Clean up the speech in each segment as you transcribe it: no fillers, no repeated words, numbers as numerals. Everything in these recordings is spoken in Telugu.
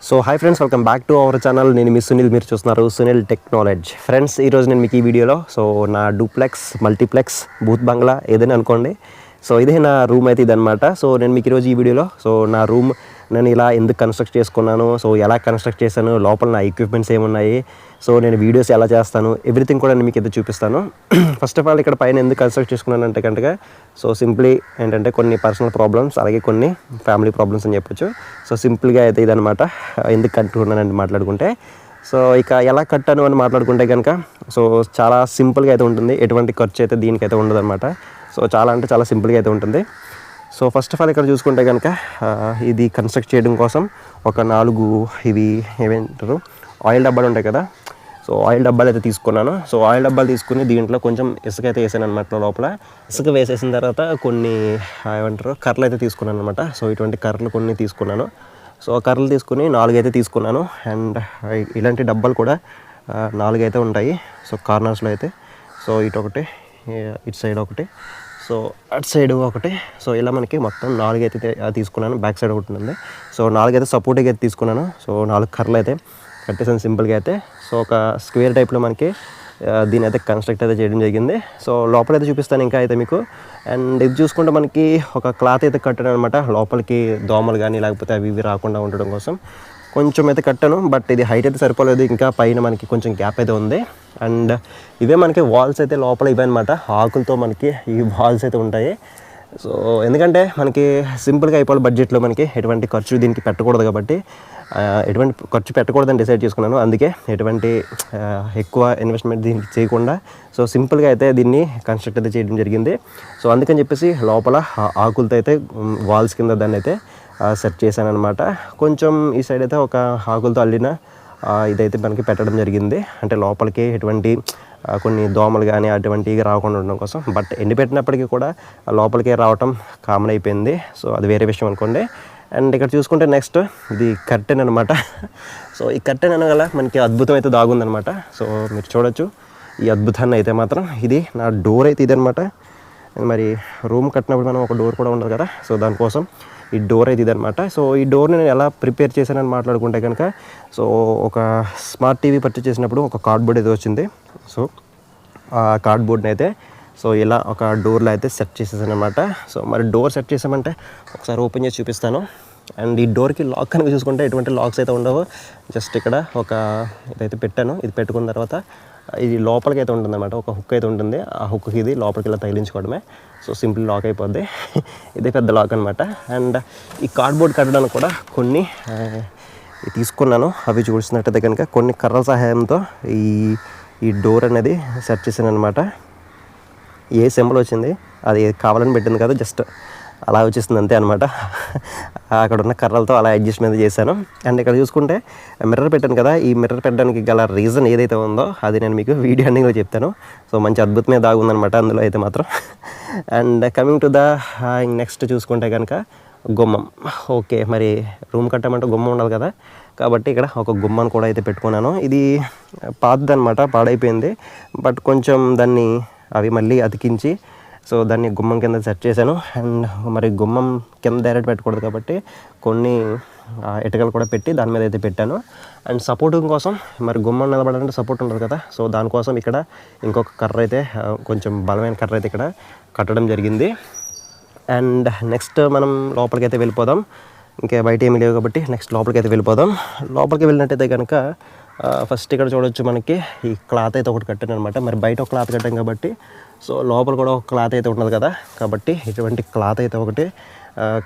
So hi friends, welcome back to our channel. నేను మీ సునీల్, మీరు చూస్తున్నారు సునీల్ టెక్నాలజీ. ఫ్రెండ్స్, ఈరోజు నేను మీకు ఈ వీడియోలో నా డూప్లెక్స్, మల్టీప్లెక్స్, బూత్ బంగ్లా ఏదైనా అనుకోండి. సో ఇదే నా రూమ్ అయితే ఇదనమాట. సో నేను మీకు ఈరోజు ఈ వీడియోలో నా రూమ్ నేను ఇలా ఎందుకు కన్స్ట్రక్ట్ చేసుకున్నాను, సో ఎలా కన్స్ట్రక్ట్ చేశాను, లోపల నా ఎక్విప్మెంట్స్ ఏమున్నాయి, సో నేను వీడియోస్ ఎలా చేస్తాను, ఎవ్రీథింగ్ కూడా నేను మీకు అయితే చూపిస్తాను. ఫస్ట్ ఆఫ్ ఆల్ ఇక్కడ పైన ఎందుకు కన్స్ట్రక్ట్ చేసుకున్నాను అంటే కనుక సింప్లీ ఏంటంటే కొన్ని పర్సనల్ ప్రాబ్లమ్స్, అలాగే కొన్ని ఫ్యామిలీ ప్రాబ్లమ్స్ అని చెప్పొచ్చు. సో సింపుల్గా అయితే ఇదనమాట ఎందుకు కట్టుకున్నానంటే మాట్లాడుకుంటే. సో ఇక ఎలా కట్టాను అని మాట్లాడుకుంటే కనుక చాలా సింపుల్గా అయితే ఉంటుంది. ఎటువంటి ఖర్చు అయితే దీనికైతే ఉండదు అనమాట. సో చాలా అంటే చాలా సింపుల్గా అయితే ఉంటుంది. సో ఫస్ట్ ఆఫ్ ఆల్ ఇక్కడ చూసుకుంటే కనుక ఇది కన్స్ట్రక్ట్ చేయడం కోసం ఒక 4 ఇవి ఏమంటారు ఆయిల్ డబ్బాలు ఉంటాయి కదా. సో ఆయిల్ డబ్బాలు అయితే తీసుకున్నాను. సో ఆయిల్ డబ్బాలు తీసుకుని దీంట్లో కొంచెం ఇసుక అయితే వేసాను అనమాట. లోపల ఇసుక వేసేసిన తర్వాత కొన్ని ఏమంటారు కర్రలు అయితే తీసుకున్నాను అనమాట. సో ఇటువంటి కర్రలు కొన్ని తీసుకున్నాను. సో కర్రలు తీసుకుని 4 అయితే తీసుకున్నాను. అండ్ ఇలాంటి డబ్బాలు కూడా 4 అయితే ఉంటాయి. సో కార్నర్స్లో అయితే ఇటు ఒకటి, ఇటు సైడ్ ఒకటి, సో అటు సైడ్ ఒకటి. సో ఇలా మనకి మొత్తం 4 అయితే తీసుకున్నాను. బ్యాక్ సైడ్ ఒకటి ఉంది. సో 4 అయితే సపోర్ట్గా అయితే తీసుకున్నాను. సో 4 కర్రలు అయితే కట్టేసాను సింపుల్గా అయితే. సో ఒక స్క్వేర్ టైప్లో మనకి దీని అయితే కన్స్ట్రక్ట్ అయితే చేయడం జరిగింది. సో లోపలైతే చూపిస్తాను ఇంకా అయితే మీకు. అండ్ ఇది చూసుకుంటే మనకి ఒక క్లాత్ అయితే కట్టాను అనమాట. లోపలికి దోమలు కానీ లేకపోతే అవి ఇవి రాకుండా ఉండడం కోసం కొంచెం అయితే కట్టాను. బట్ ఇది హైట్ అయితే సరిపోలేదు, ఇంకా పైన మనకి కొంచెం గ్యాప్ అయితే ఉంది. అండ్ ఇవే మనకి వాల్స్ అయితే లోపల ఇవే అనమాట. ఆకులతో మనకి ఈ వాల్స్ అయితే ఉంటాయి. సో ఎందుకంటే మనకి సింపుల్గా అయిపోవాలి బడ్జెట్లో, మనకి ఎటువంటి ఖర్చు దీనికి పెట్టకూడదు కాబట్టి ఎటువంటి ఖర్చు పెట్టకూడదని డిసైడ్ చేసుకున్నాను. అందుకే ఎటువంటి ఎక్కువ ఇన్వెస్ట్మెంట్ దీనికి చేయకుండా సింపుల్గా అయితే దీన్ని కన్స్ట్రక్ట్ అయితే చేయడం జరిగింది. సో అందుకని చెప్పేసి లోపల ఆకులతో అయితే వాల్స్ కింద దాన్ని అయితే సెట్ చేశాను అనమాట. కొంచెం ఈ సైడ్ అయితే ఒక ఆకులతో అల్లిన ఇదైతే మనకి పెట్టడం జరిగింది. అంటే లోపలికి ఎటువంటి కొన్ని దోమలు కానీ అటువంటివి రాకుండా ఉండడం కోసం. బట్ ఎండి పెట్టినప్పటికీ కూడా లోపలికి రావటం కామన్ అయిపోయింది. సో అది వేరే విషయం అనుకోండి. అండ్ ఇక్కడ చూసుకుంటే నెక్స్ట్ ఇది కర్టెన్ అనమాట. సో ఈ కర్టెన్ అనగల మనకి అద్భుతం అయితే దాగుందనమాట. సో మీరు చూడొచ్చు ఈ అద్భుతాన్ని అయితే మాత్రం. ఇది నా డోర్ అయితే ఇదనమాట. మరి రూమ్ కట్టినప్పుడు మనం ఒక డోర్ కూడా ఉండదు కదా. సో దానికోసం ఈ డోర్ అయితే ఇదనమాట. సో ఈ డోర్ని నేను ఎలా ప్రిపేర్ చేశానని మాట్లాడుకుంటే కనుక ఒక స్మార్ట్ టీవీ పర్చేస్ చేసినప్పుడు ఒక కార్డ్బోర్డ్ అయితే వచ్చింది. సో ఆ కార్డ్బోర్డ్ని అయితే ఇలా ఒక డోర్లో అయితే సెట్ చేసేసాను అనమాట. సో మరి డోర్ సెట్ చేసామంటే ఒకసారి ఓపెన్ చేసి చూపిస్తాను. అండ్ ఈ డోర్కి లాక్ కనుక చూసుకుంటే ఎటువంటి లాక్స్ అయితే ఉండవు. జస్ట్ ఇక్కడ ఒక ఇదైతే పెట్టాను. ఇది పెట్టుకున్న తర్వాత ఇది లోపలికి అయితే ఉంటుంది అనమాట. ఒక హుక్ అయితే ఉంటుంది. ఆ హుక్కి ఇది లోపలికి ఇలా తగిలించుకోవడమే. సో సింపుల్ లాక్ అయిపోద్ది. ఇదే పెద్ద లాక్ అనమాట. అండ్ ఈ కార్డ్బోర్డ్ కట్టడానికి కూడా కొన్ని తీసుకున్నాను. అవి చూసినట్టయితే కనుక కొన్ని కర్రల సహాయంతో ఈ డోర్ అనేది సెట్ చేశాను అనమాట. ఏ సింబల్ వచ్చింది అది కావాలని పెట్టింది కదా, జస్ట్ అలా వచ్చేస్తుంది అంతే అనమాట. అక్కడ ఉన్న కర్రలతో అలా అడ్జస్ట్మెంట్ చేశాను. అండ్ ఇక్కడ చూసుకుంటే మిర్రర్ పెట్టాను కదా, ఈ మిర్రర్ పెట్టడానికి గల రీజన్ ఏదైతే ఉందో అది నేను మీకు వీడియో ఎండింగ్లో చెప్తాను. సో మంచి అద్భుతమే దాగుందనమాట అందులో అయితే మాత్రం. And coming to the next చూసుకుంటే కనుక గుమ్మం. ఓకే, మరి రూమ్ కట్టామంటే గుమ్మం ఉండాలి కదా, కాబట్టి ఇక్కడ ఒక గుమ్మను కూడా అయితే పెట్టుకున్నాను. ఇది పాతదనమాట, పాడైపోయింది. బట్ కొంచెం దాన్ని అవి మళ్ళీ అతికించి దాన్ని గుమ్మం కింద సెట్ చేశాను. అండ్ మరి గుమ్మం కింద డైరెక్ట్ పెట్టకూడదు కాబట్టి కొన్ని ఇటుకలు కూడా పెట్టి దాని మీద అయితే పెట్టాను. అండ్ సపోర్టింగ్ కోసం మరి గుమ్మం నిలబడాలంటే సపోర్ట్ ఉంటుంది కదా. సో దానికోసం ఇక్కడ ఇంకొక కర్ర అయితే కొంచెం బలమైన కర్ర అయితే ఇక్కడ కట్టడం జరిగింది. అండ్ నెక్స్ట్ మనం లోపలికి అయితే వెళ్ళిపోదాం. ఇంకా బయట ఏమీ లేవు కాబట్టి నెక్స్ట్ లోపలికి అయితే వెళ్ళిపోదాం. లోపలికి వెళ్ళినట్టయితే కనుక ఫస్ట్ ఇక్కడ చూడొచ్చు మనకి ఈ క్లాత్ అయితే ఒకటి కట్టాను అనమాట. మరి బయట ఒక క్లాత్ కట్టాం కాబట్టి లోపల కూడా ఒక క్లాత్ అయితే ఉంటుంది కదా, కాబట్టి ఇటువంటి క్లాత్ అయితే ఒకటి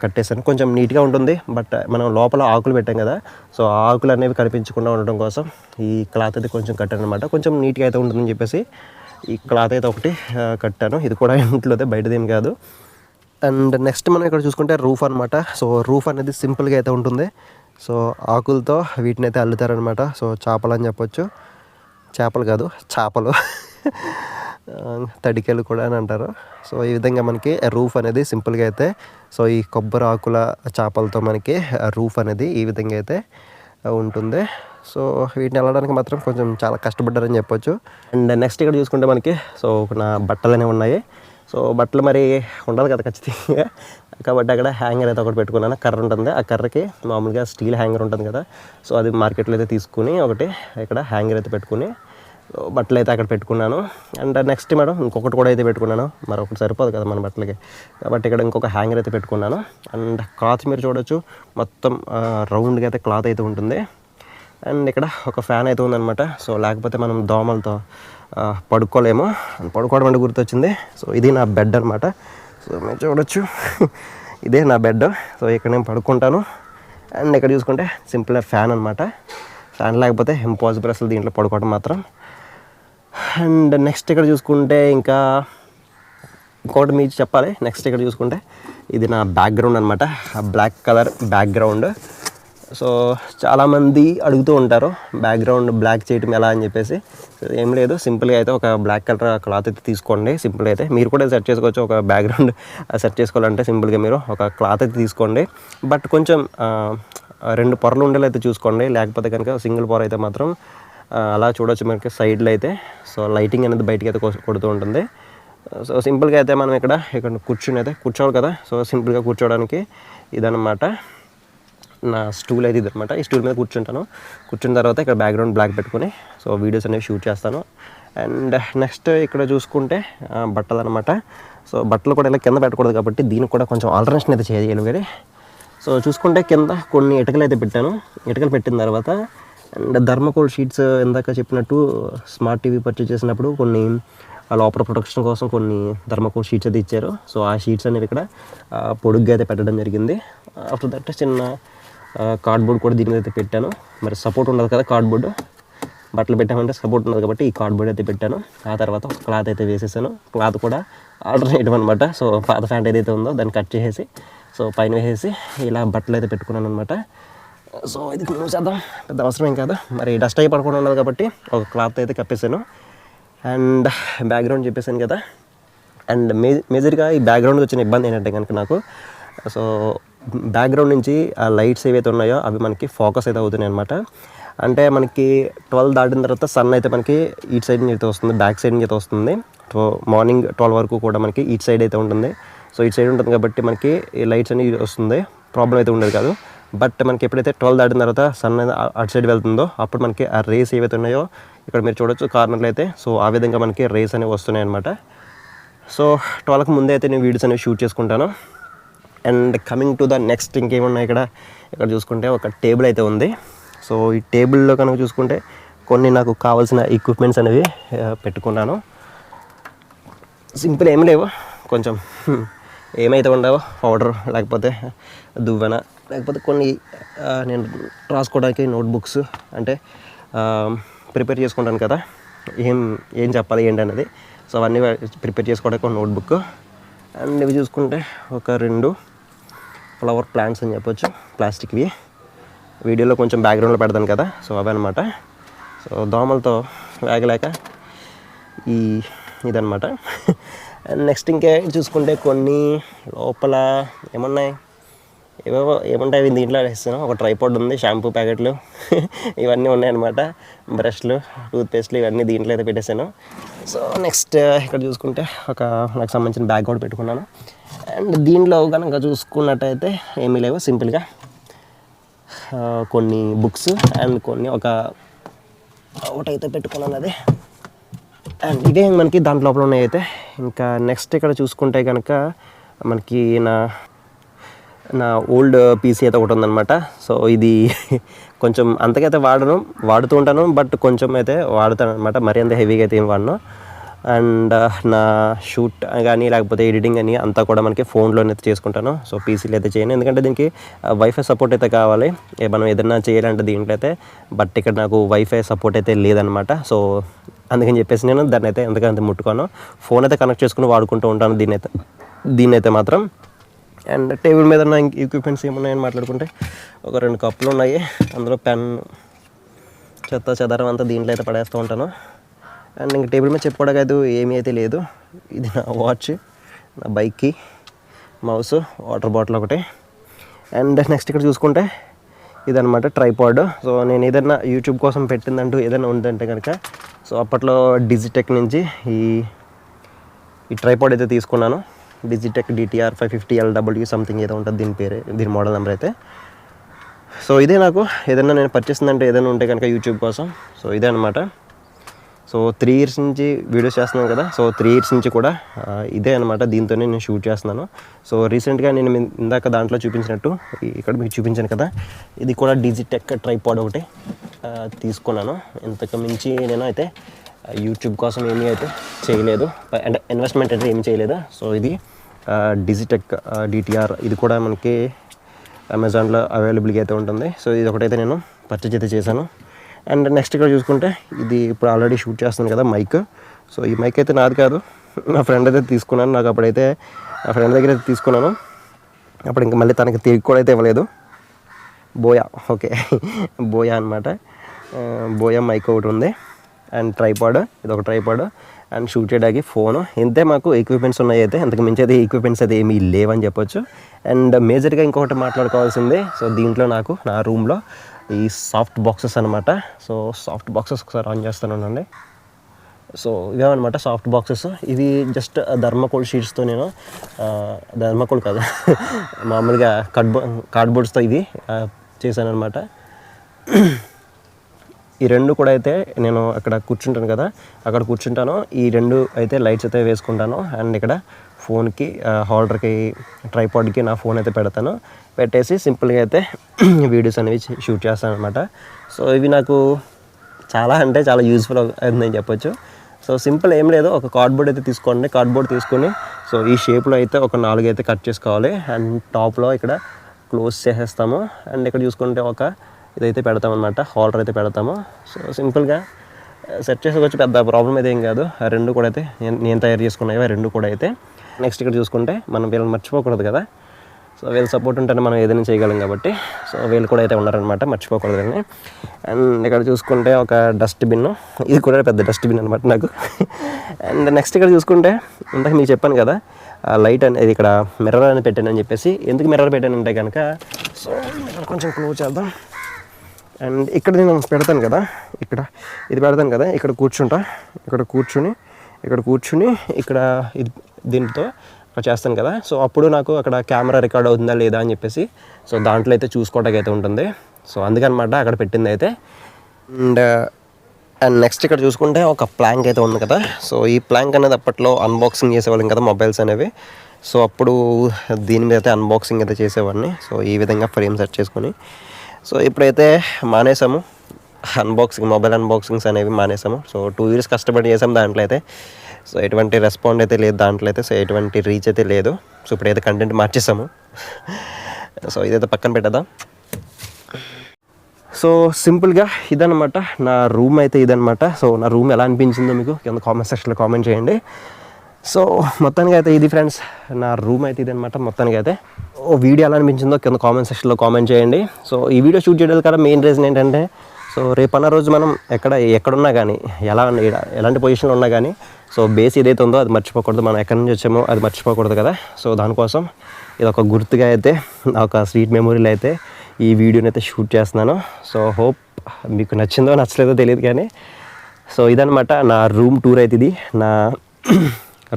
కట్టేసాను. కొంచెం నీట్గా ఉంటుంది. బట్ మనం లోపల ఆకులు పెట్టాం కదా, సో ఆకులు అనేవి కనిపించకుండా ఉండడం కోసం ఈ క్లాత్ అయితే కొంచెం కట్టాను అనమాట. కొంచెం నీట్గా అయితే ఉంటుందని చెప్పేసి ఈ క్లాత్ అయితే ఒకటి కట్టాను. ఇది కూడా ఇంట్లోదే, బయటదేం కాదు. అండ్ నెక్స్ట్ మనం ఇక్కడ చూసుకుంటే రూఫ్ అనమాట. సో రూఫ్ అనేది సింపుల్గా అయితే ఉంటుంది. సో ఆకులతో వీటిని అయితే అల్లుతారనమాట. సో చేపలు అని చెప్పొచ్చు, చేపలు కాదు చేపలు, తడికెలు కూడా అని అంటారు. సో ఈ విధంగా మనకి రూఫ్ అనేది సింపుల్గా అయితే ఈ కొబ్బరి ఆకుల చేపలతో మనకి రూఫ్ అనేది ఈ విధంగా అయితే ఉంటుంది. సో వీటిని వెళ్ళడానికి మాత్రం కొంచెం చాలా కష్టపడ్డారని చెప్పొచ్చు. అండ్ నెక్స్ట్ ఇక్కడ చూసుకుంటే మనకి నా బట్టలు అనేవి ఉన్నాయి. సో బట్టలు మరి ఉండాలి కదా ఖచ్చితంగా. కాబట్టి అక్కడ హ్యాంగర్ అయితే ఒకటి పెట్టుకున్నాను. కర్ర ఉంటుంది, ఆ కర్రకి మామూలుగా స్టీల్ హ్యాంగర్ ఉంటుంది కదా, సో అది మార్కెట్లో అయితే తీసుకుని ఒకటి ఇక్కడ హ్యాంగర్ అయితే పెట్టుకుని బట్టలు అయితే అక్కడ పెట్టుకున్నాను. అండ్ నెక్స్ట్ మేడం ఇంకొకటి కూడా అయితే పెట్టుకున్నాను, మరొకటి సరిపోదు కదా మన బట్టలకి, కాబట్టి ఇక్కడ ఇంకొక హ్యాంగర్ అయితే పెట్టుకున్నాను. అండ్ క్లాత్ మీరు చూడొచ్చు, మొత్తం రౌండ్గా అయితే క్లాత్ అయితే ఉంటుంది. అండ్ ఇక్కడ ఒక ఫ్యాన్ అయితే ఉందన్నమాట. సో లేకపోతే మనం దోమలతో పడుకోలేము. పడుకోవడం అంటే గుర్తొచ్చింది, సో ఇది నా బెడ్ అనమాట. సో మీరు చూడొచ్చు ఇదే నా బెడ్. సో ఇక్కడ నేను పడుకుంటాను. అండ్ ఇక్కడ చూసుకుంటే సింపుల్ ఫ్యాన్ అనమాట. ఫ్యాన్ లేకపోతే ఇంపాసిబుల్ అసలు దీంట్లో పడుకోవడం మాత్రం. అండ్ నెక్స్ట్ ఇక్కడ చూసుకుంటే ఇంకా ఇంకోటి మీకు చెప్పాలి. నెక్స్ట్ ఇక్కడ చూసుకుంటే ఇది నా బ్యాక్గ్రౌండ్ అనమాట, బ్లాక్ కలర్ బ్యాక్గ్రౌండ్. సో చాలామంది అడుగుతూ ఉంటారు బ్యాక్గ్రౌండ్ బ్లాక్ చేయటం ఎలా అని చెప్పేసి. ఏం లేదు, సింపుల్గా అయితే ఒక బ్లాక్ కలర్ క్లాత్ అయితే తీసుకోండి. సింపుల్గా అయితే మీరు కూడా సెట్ చేసుకోవచ్చు. ఒక బ్యాక్గ్రౌండ్ సెట్ చేసుకోవాలంటే సింపుల్గా మీరు ఒక క్లాత్ అయితే తీసుకోండి. బట్ కొంచెం 2 పొరలు ఉండేలా అయితే చూసుకోండి, లేకపోతే కనుక సింగిల్ పొర అయితే మాత్రం అలా చూడవచ్చు మనకి సైడ్లో అయితే. సో లైటింగ్ అనేది బయటికి అయితే కొడుతూ ఉంటుంది. సో సింపుల్గా అయితే మనం ఇక్కడ కూర్చుని అయితే కూర్చోవాలి కదా. సో సింపుల్గా కూర్చోవడానికి ఇదన్నమాట నా స్టూల్ అయితే ఇది అనమాట. ఈ స్టూల్ మీద కూర్చున్న తర్వాత ఇక్కడ బ్యాక్గ్రౌండ్ బ్లాక్ పెట్టుకుని సో వీడియోస్ అనేవి షూట్ చేస్తాను. అండ్ నెక్స్ట్ ఇక్కడ చూసుకుంటే బట్టలు అనమాట. సో బట్టలు కూడా ఇలా కింద పెట్టకూడదు కాబట్టి దీనికి కూడా కొంచెం ఆల్టర్నేషన్ అయితే చేయాలి వేరే. సో చూసుకుంటే కింద కొన్ని ఇటుకలు అయితే పెట్టాను. ఇటుకలు పెట్టిన తర్వాత అండ్ థర్మోకోల్ షీట్స్ ఇందాక చెప్పినట్టు స్మార్ట్ టీవీ పర్చేస్ చేసినప్పుడు కొన్ని లోపల ప్రొటెక్షన్ కోసం కొన్ని థర్మోకోల్ షీట్స్ అయితే ఇచ్చారు. సో ఆ షీట్స్ అనేవి ఇక్కడ పొడుగ్గా అయితే పెట్టడం జరిగింది. ఆఫ్టర్ దట్ చిన్న కార్డ్బోర్డ్ కూడా దీని మీద అయితే పెట్టాను. మరి సపోర్ట్ ఉండదు కదా కార్డ్బోర్డ్, బట్టలు పెట్టామంటే సపోర్ట్ ఉండదు కాబట్టి ఈ కార్డ్బోర్డ్ అయితే పెట్టాను. ఆ తర్వాత ఒక క్లాత్ అయితే వేసేసాను. క్లాత్ కూడా ఆల్టర్నేటివ్ అనమాట. సో పాత ప్యాంట్ ఏదైతే ఉందో దాన్ని కట్ చేసేసి సో పైన వేసేసి ఇలా బట్టలు అయితే పెట్టుకున్నాను అనమాట. సో ఇది క్లోజ్ చేద్దాం, పెద్ద అవసరం ఏం కాదు. మరి డస్ట్ అయి పడకుండా ఉండదు కాబట్టి ఒక క్లాత్ అయితే కప్పేసాను. అండ్ బ్యాక్గ్రౌండ్ చెప్పేసాను కదా. అండ్ మేజర్గా ఈ బ్యాక్గ్రౌండ్ వచ్చిన ఇబ్బంది ఏంటంటే కనుక నాకు సో బ్యాక్గ్రౌండ్ నుంచి ఆ లైట్స్ ఏవైతే ఉన్నాయో అవి మనకి ఫోకస్ అయితే అవుతున్నాయి అనమాట. అంటే మనకి 12 దాటిన తర్వాత సన్ అయితే మనకి ఈట్ సైడ్ నుంచి అయితే వస్తుంది, బ్యాక్ సైడ్ నుంచి అయితే వస్తుంది. మార్నింగ్ 12 వరకు కూడా మనకి ఈట్ సైడ్ అయితే ఉంటుంది. సో ఈట్ సైడ్ ఉంటుంది కాబట్టి మనకి ఈ లైట్స్ అనేవి వస్తుంది, ప్రాబ్లం అయితే ఉండదు కాదు. బట్ మనకి ఎప్పుడైతే 12 దాటిన తర్వాత సన్ అటు సైడ్ వెళ్తుందో అప్పుడు మనకి ఆ రేస్ ఏవైతే ఉన్నాయో ఇక్కడ మీరు చూడొచ్చు కార్నర్లో అయితే. సో ఆ విధంగా మనకి రేస్ అనేవి వస్తున్నాయి అనమాట. సో 12కి ముందే అయితే నేను వీడియోస్ అనేవి షూట్ చేసుకుంటాను. And coming to the next ఇంకేమున్నాయి ఇక్కడ చూసుకుంటే ఒక టేబుల్ అయితే ఉంది. సో ఈ టేబుల్లో కనుక చూసుకుంటే కొన్ని నాకు కావాల్సిన ఎక్విప్మెంట్స్ అనేవి పెట్టుకున్నాను. సింపుల్ ఏమి లేవు, కొంచెం ఏమైతే ఉండవో పౌడర్ లేకపోతే దువ్వెన లేకపోతే కొన్ని నేను రాసుకోవడానికి నోట్బుక్స్, అంటే ప్రిపేర్ చేసుకుంటాను కదా ఏం చెప్పాలి ఏంటి అనేది. సో అవన్నీ ప్రిపేర్ చేసుకోవడానికి ఒక నోట్బుక్. అండ్ ఇవి చూసుకుంటే ఒక 2 ఫ్లవర్ ప్లాంట్స్ అని చెప్పొచ్చు, ప్లాస్టిక్వి. వీడియోలో కొంచెం బ్యాక్గ్రౌండ్లో పెడతాను కదా, సో అవి అనమాట. సో దోమలతో వేగలేక ఇదనమాట. అండ్ నెక్స్ట్ ఇంకే చూసుకుంటే కొన్ని లోపల ఏముంటాయి దీంట్లో వేస్తాను. ఒక ట్రైపాడ్ ఉంది, షాంపూ ప్యాకెట్లు ఇవన్నీ ఉన్నాయన్నమాట, బ్రష్లు, టూత్పేస్ట్లు ఇవన్నీ దీంట్లో అయితే పెట్టేశాను. సో నెక్స్ట్ ఇక్కడ చూసుకుంటే నాకు సంబంధించిన బ్యాగ్ కూడా పెట్టుకున్నాను. అండ్ దీంట్లో కనుక చూసుకున్నట్టయితే ఏమీ లేవు, సింపుల్గా కొన్ని బుక్స్ అండ్ కొన్ని ఒకటైతే పెట్టుకున్నాను అది. అండ్ ఇదే మనకి దాంట్లో లోపల ఉన్నాయి అయితే. ఇంకా నెక్స్ట్ ఇక్కడ చూసుకుంటే కనుక మనకి నా ఓల్డ్ పీసీ అయితే ఒకటి ఉందన్నమాట. సో ఇది కొంచెం అంతకైతే వాడుతూ ఉంటాను, బట్ కొంచెం అయితే వాడుతాను అనమాట, మరీ అంత హెవీగా అయితే ఏం వాడను. అండ్ నా షూట్ కానీ లేకపోతే ఎడిటింగ్ కానీ అంతా కూడా మనకి ఫోన్లోనే అయితే చేసుకుంటాను. సో పీసీలో అయితే చేయను, ఎందుకంటే దీనికి వైఫై సపోర్ట్ అయితే కావాలి మనం ఏదైనా చేయాలంటే దీంట్లో అయితే. బట్ ఇక్కడ నాకు వైఫై సపోర్ట్ అయితే లేదనమాట. సో అందుకని చెప్పేసి నేను దాన్ని అయితే ఎంతకంత ముట్టుకోను, ఫోన్ అయితే కనెక్ట్ చేసుకుని వాడుకుంటూ ఉంటాను దీన్నైతే మాత్రం. అండ్ టేబుల్ మీద ఉన్న ఎక్విప్మెంట్స్ ఏమున్నాయని మాట్లాడుకుంటే ఒక 2 కప్పులు ఉన్నాయి, అందులో పెన్, చెత్త చెదారం అంతా దీంట్లో అయితే పడేస్తూ ఉంటాను. అండ్ ఇంక టేబుల్ మీద చెప్పుకోవడానికి ఏమీ అయితే లేదు. ఇది నా వాచ్, నా బైక్కి, మౌస్, వాటర్ బాటిల్ ఒకటి. అండ్ నెక్స్ట్ ఇక్కడ చూసుకుంటే ఇదనమాట ట్రైపాడ్. సో నేను ఏదైనా యూట్యూబ్ కోసం పెట్టిందంటూ ఏదైనా ఉందంటే కనుక సో అప్పట్లో డిజిటెక్ నుంచి ఈ ట్రైపాడ్ అయితే తీసుకున్నాను. డిజిటెక్ DTR 550LW సంథింగ్ ఏదో ఉంటుంది దీని పేరు, దీని మోడల్ నెంబర్ అయితే. సో ఇదే నాకు ఏదైనా నేను పర్చేసిందంటే ఏదైనా ఉంటే కనుక యూట్యూబ్ కోసం, సో ఇదే అనమాట. సో 3 years నుంచి వీడియోస్ చేస్తున్నాను కదా, సో 3 years నుంచి కూడా ఇదే అనమాట, దీంతోనే నేను షూట్ చేస్తున్నాను. సో రీసెంట్గా నేను ఇందాక దాంట్లో చూపించినట్టు ఇక్కడ మీకు చూపించాను కదా, ఇది కూడా డిజిటెక్ ట్రైపాడ్ ఒకటి తీసుకున్నాను. ఇంతకు మించి నేను అయితే యూట్యూబ్ కోసం ఏమీ అయితే చేయలేదు, అంటే ఇన్వెస్ట్మెంట్ అయితే ఏమీ చేయలేదు. సో ఇది డిజిటెక్ DTR, ఇది కూడా మనకి అమెజాన్లో అవైలబుల్గా అయితే ఉంటుంది. సో ఇది ఒకటైతే నేను పర్చేజ్ అయితే చేశాను. అండ్ నెక్స్ట్ ఇక్కడ చూసుకుంటే ఇది ఇప్పుడు ఆల్రెడీ షూట్ చేస్తున్నాను కదా మైక్. సో ఈ మైక్ అయితే నాది కాదు, నా ఫ్రెండ్ అయితే తీసుకున్నాను. నాకు అప్పుడైతే నా ఫ్రెండ్ దగ్గర అయితే తీసుకున్నాను, అప్పుడు ఇంకా మళ్ళీ తనకి తిరిగి కూడా అయితే ఇవ్వలేదు. బోయా, ఓకే బోయా అనమాట. బోయా మైక్ ఒకటి ఉంది, అండ్ ట్రైపాడ్, ఇది ఒక ట్రైపాడ్, అండ్ షూట్ చేయడానికి ఫోను. ఇంతే మాకు ఎక్విప్మెంట్స్ ఉన్నాయి. అయితే అంతకు మించి అయితే ఎక్విప్మెంట్స్ అయితే ఏమీ లేవని చెప్పొచ్చు. అండ్ మేజర్గా ఇంకొకటి మాట్లాడుకోవాల్సిందే, సో దీంట్లో నాకు నా రూమ్లో ఈ సాఫ్ట్ బాక్సెస్ అనమాట. సో సాఫ్ట్ బాక్సెస్ ఒకసారి ఆన్ చేస్తానండి. సో ఇవేమన్నమాట సాఫ్ట్ బాక్సెస్. ఇవి జస్ట్ థర్మాకోల్ షీట్స్తో, నేను థర్మాకోల్ కాదు మామూలుగా కార్డ్బోర్డ్స్తో ఇవి చేశాను అనమాట. ఈ రెండు కూడా అయితే నేను అక్కడ కూర్చుంటాను కదా, అక్కడ కూర్చుంటాను. ఈ రెండు అయితే లైట్స్ అయితే వేసుకుంటాను. అండ్ ఇక్కడ ఫోన్కి, హోల్డర్కి, ట్రైపాడ్కి నా ఫోన్ అయితే పెడతాను. పెట్టేసి సింపుల్గా అయితే వీడియోస్ అనేవి షూట్ చేస్తాను అనమాట. సో ఇవి నాకు చాలా అంటే చాలా యూస్ఫుల్ అవుతుందని చెప్పొచ్చు. సో సింపుల్ ఏం లేదు, ఒక కార్డ్బోర్డ్ అయితే తీసుకోండి. కార్డ్బోర్డ్ తీసుకొని సో ఈ షేప్లో అయితే ఒక 4 అయితే కట్ చేసుకోవాలి. అండ్ టాప్లో ఇక్కడ క్లోజ్ చేసేస్తాము. అండ్ ఇక్కడ చూసుకుంటే ఒక ఇదైతే పెడతాం అనమాట, హోల్డర్ అయితే పెడతాము. సో సింపుల్గా సెట్ చేసుకోవచ్చు, పెద్ద ప్రాబ్లం అయితే ఏం కాదు. ఆ రెండు కూడా అయితే నేను తయారు చేసుకున్నాయి, ఆ రెండు కూడా అయితే. నెక్స్ట్ ఇక్కడ చూసుకుంటే మనం వీళ్ళని మర్చిపోకూడదు కదా, సో వీళ్ళ సపోర్ట్ ఉంటేనే మనం ఏదైనా చేయగలం కాబట్టి, సో వీళ్ళు కూడా అయితే ఉన్నారనమాట, మర్చిపోకూడదు అని. అండ్ ఇక్కడ చూసుకుంటే ఒక డస్ట్బిన్, ఇది కూడా పెద్ద డస్ట్బిన్ అనమాట నాకు. అండ్ నెక్స్ట్ ఇక్కడ చూసుకుంటే ఇందాక మీకు చెప్పాను కదా, లైట్ అనేది ఇక్కడ మిర్రర్ అనేది పెట్టానని చెప్పేసి. ఎందుకు మిర్రర్ పెట్టానంటే కనుక, సో మిర్రర్ కొంచెం క్లోజ్ చేద్దాం. అండ్ ఇక్కడ నేను పెడతాను కదా, ఇక్కడ ఇది పెడతాను కదా, ఇక్కడ కూర్చుంటా, ఇక్కడ కూర్చుని ఇక్కడ ఇది దీంతో చేస్తాను కదా. సో అప్పుడు నాకు అక్కడ కెమెరా రికార్డ్ అవుతుందా లేదా అని చెప్పేసి, సో దాంట్లో అయితే చూసుకోవడానికి అయితే ఉంటుంది. సో అందుకనమాట అక్కడ పెట్టింది అయితే. అండ్ నెక్స్ట్ ఇక్కడ చూసుకుంటే ఒక ప్లాంక్ అయితే ఉంది కదా. సో ఈ ప్లాంక్ అనేది అప్పట్లో అన్బాక్సింగ్ చేసేవాళ్ళం కదా మొబైల్స్ అనేవి. సో అప్పుడు దీని మీద అయితే అన్బాక్సింగ్ అయితే చేసేవాడిని. సో ఈ విధంగా ఫ్రేమ్ సెట్ చేసుకొని. సో ఇప్పుడైతే మానేసాము మొబైల్ అన్బాక్సింగ్స్ అనేవి మానేసాము. సో 2 years కష్టపడి చేసాము దాంట్లో అయితే. సో ఎటువంటి రెస్పాండ్ అయితే లేదు దాంట్లో అయితే, సో ఎటువంటి రీచ్ అయితే లేదు. సో ఇప్పుడైతే కంటెంట్ మార్చేసాము. సో ఇదైతే పక్కన పెట్టేద్దాం. సో సింపుల్గా ఇదనమాట నా రూమ్ అయితే, ఇదనమాట. సో నా రూమ్ ఎలా అనిపించిందో మీకు కింద కామెంట్ సెక్షన్లో కామెంట్ చేయండి. సో మొత్తానికి అయితే ఇది ఫ్రెండ్స్, నా రూమ్ అయితే ఇదనమాట మొత్తానికి అయితే. వీడియో ఎలా అనిపించిందో కింద కామెంట్ సెక్షన్లో కామెంట్ చేయండి. సో ఈ వీడియో షూట్ చేయడానికి కూడా మెయిన్ రీజన్ ఏంటంటే, సో రేపన్న రోజు మనం ఎక్కడున్నా కానీ, ఎలాంటి పొజిషన్లో ఉన్నా కానీ, సో బేస్ ఏదైతే ఉందో అది మర్చిపోకూడదు. మనం ఎక్కడి నుంచి వచ్చామో అది మర్చిపోకూడదు కదా. సో దానికోసం ఇది ఒక గుర్తుగా అయితే, ఒక స్వీట్ మెమొరీలో అయితే ఈ వీడియోని అయితే షూట్ చేస్తున్నాను. సో హోప్ మీకు నచ్చిందో నచ్చలేదో తెలియదు కానీ, సో ఇదనమాట నా రూమ్ టూర్ అయితే. ఇది నా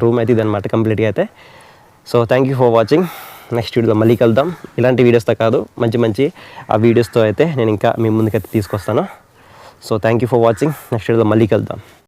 రూమ్ అయితే ఇదనమాట కంప్లీట్గా అయితే. So thank you for watching. Next వీడియోలో మళ్ళీ కలుద్దాం. ఇలాంటి వీడియోస్తో కాదు, మంచి ఆ వీడియోస్తో అయితే నేను ఇంకా మీ ముందుకైతే తీసుకొస్తాను. So thank you for watching. Next వీడియోలో మళ్ళీ కలుద్దాం.